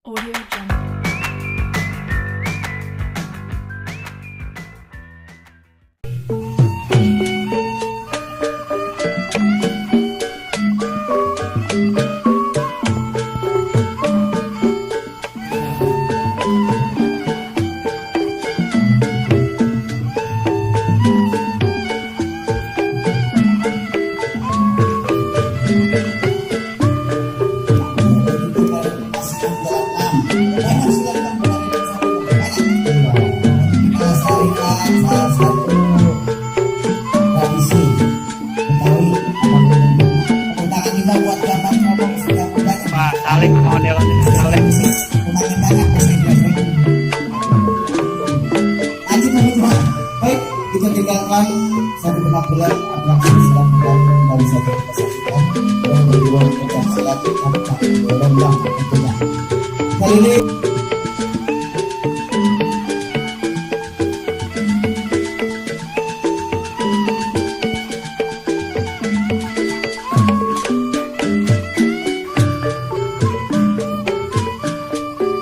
Audio Jungle. Pak Saling model Saling baik kita tinggalkan satu penampilan atraksi silat dan kembali saja kita saksikan yang berjuang pencak silat tanpa lembang tentunya kali ini.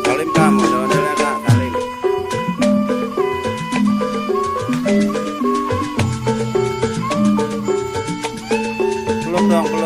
Salim kamu modelnya Kak Salim. Peluk dong, peluk.